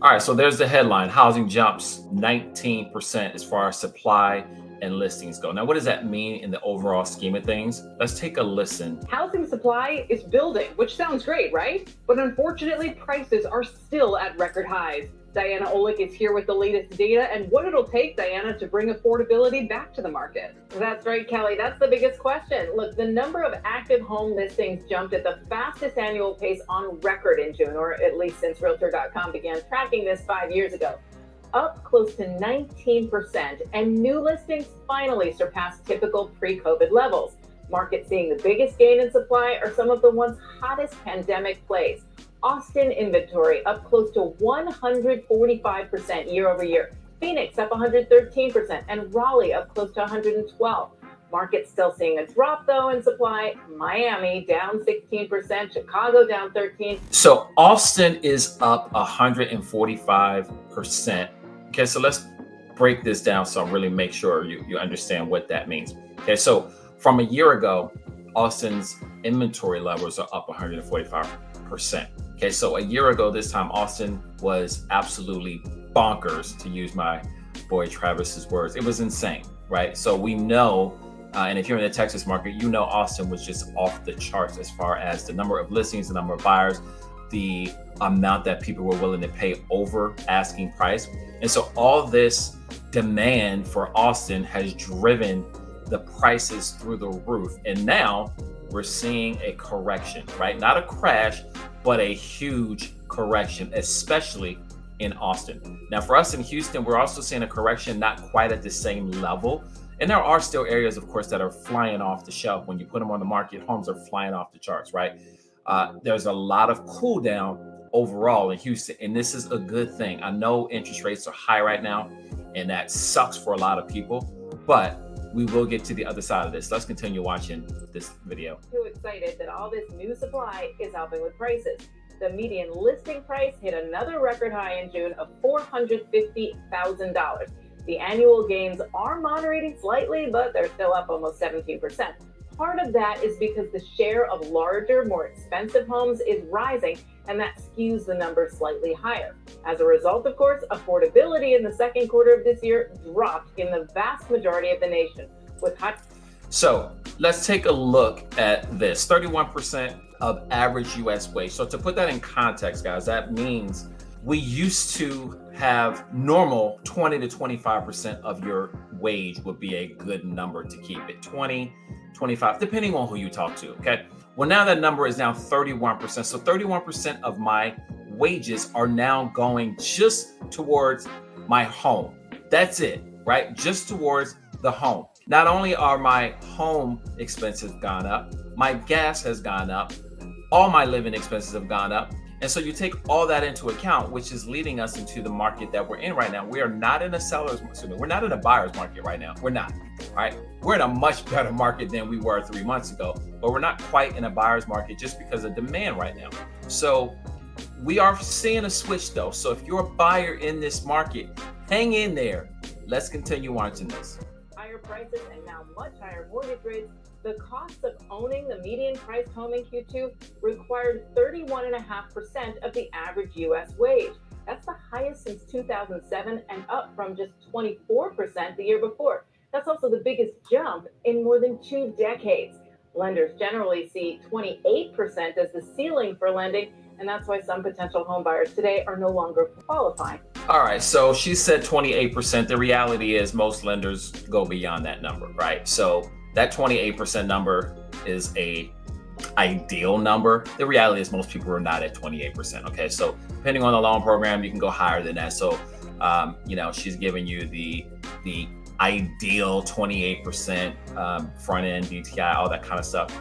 All right, so there's the headline. Housing jumps 19% as far as supply and listings go. Now, what does that mean in the overall scheme of things? Let's take a listen. Housing supply is building, which sounds great, right? But unfortunately, prices are still at record highs. Diana Olick is here with the latest data and what it'll take, Diana, to bring affordability back to the market. That's right, Kelly. That's the biggest question. Look, the number of active home listings jumped at the fastest annual pace on record in June, or at least since Realtor.com began tracking this 5 years ago, up close to 19%, and new listings finally surpassed typical pre-COVID levels. Markets seeing the biggest gain in supply are some of the once hottest pandemic plays. Austin inventory up close to 145% year over year. Phoenix up 113%, and Raleigh up close to 112. Markets still seeing a drop though in supply. Miami down 16%, Chicago down 13%. So Austin is up 145%. Okay, so let's break this down so I really make sure you understand what that means. Okay, so from a year ago, Austin's inventory levels are up 145%. Okay, so a year ago this time, Austin was absolutely bonkers, to use my boy Travis's words. It was insane, right? So we know, and if you're in the Texas market, you know Austin was just off the charts as far as the number of listings, the number of buyers, the amount that people were willing to pay over asking price. And so all this demand for Austin has driven the prices through the roof. And now we're seeing a correction, right? Not a crash, but a huge correction, especially in Austin. Now, for us in Houston, we're also seeing a correction, not quite at the same level. And there are still areas, of course, that are flying off the shelf. When you put them on the market, homes are flying off the charts, right? There's a lot of cool down overall in Houston, and this is a good thing. I know interest rates are high right now, and that sucks for a lot of people, but we will get to the other side of this. Let's continue watching this video. Too excited that all this new supply is helping with prices. The median listing price hit another record high in June of $450,000. The annual gains are moderating slightly, but they're still up almost 17%. Part of that is because the share of larger, more expensive homes is rising, and that skews the numbers slightly higher. As a result, of course, affordability in the second quarter of this year dropped in the vast majority of the nation. So let's take a look at this. 31% of average US wage. So to put that in context, guys, that means we used to have normal 20 to 25% of your wage would be a good number to keep it. 20, 25, depending on who you talk to. Okay. Well, now that number is now 31%. So 31% of my wages are now going just towards my home. That's it, right? Just towards the home. Not only are my home expenses gone up, my gas has gone up, all my living expenses have gone up. And so you take all that into account, which is leading us into the market that we're in right now. We are not in a seller's market. We're not in a buyer's market right now. We're not, right? We're in a much better market than we were 3 months ago, but we're not quite in a buyer's market just because of demand right now. So we are seeing a switch though. So if you're a buyer in this market, hang in there. Let's continue watching this. Higher prices and now much higher mortgage rates. The cost of owning the median priced home in Q2 required 31.5% of the average U.S. wage. That's the highest since 2007 and up from just 24% the year before. That's also the biggest jump in more than 2 decades. Lenders generally see 28% as the ceiling for lending, and that's why some potential home buyers today are no longer qualifying. All right, so she said 28%. The reality is most lenders go beyond that number, right? So that 28% number is a ideal number. The reality is most people are not at 28%. Okay, so depending on the loan program, you can go higher than that. So, she's giving you the ideal 28% front end DTI, all that kind of stuff.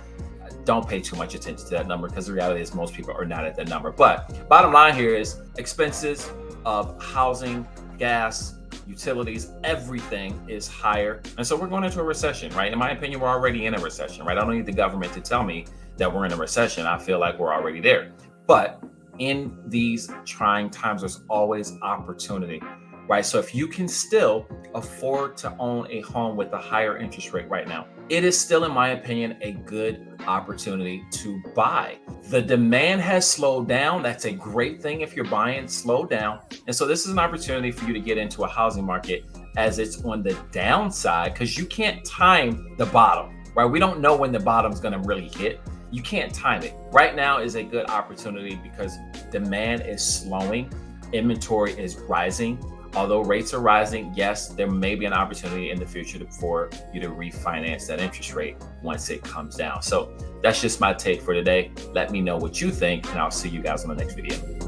Don't pay too much attention to that number because the reality is most people are not at that number. But bottom line here is expenses of housing, gas, utilities, everything is higher. And so we're going into a recession, right? In my opinion, we're already in a recession, right? I don't need the government to tell me that we're in a recession. I feel like we're already there. But in these trying times, there's always opportunity. right? So if you can still afford to own a home with a higher interest rate right now, it is still, in my opinion, a good opportunity to buy. The demand has slowed down. That's a great thing if you're buying, slow down. And so this is an opportunity for you to get into a housing market as it's on the downside, because you can't time the bottom, right? We don't know when the bottom's going to really hit. You can't time it. Right now is a good opportunity because demand is slowing, inventory is rising. Although rates are rising, yes, there may be an opportunity in the future for you to refinance that interest rate once it comes down. So that's just my take for today. Let me know what you think, and I'll see you guys on the next video.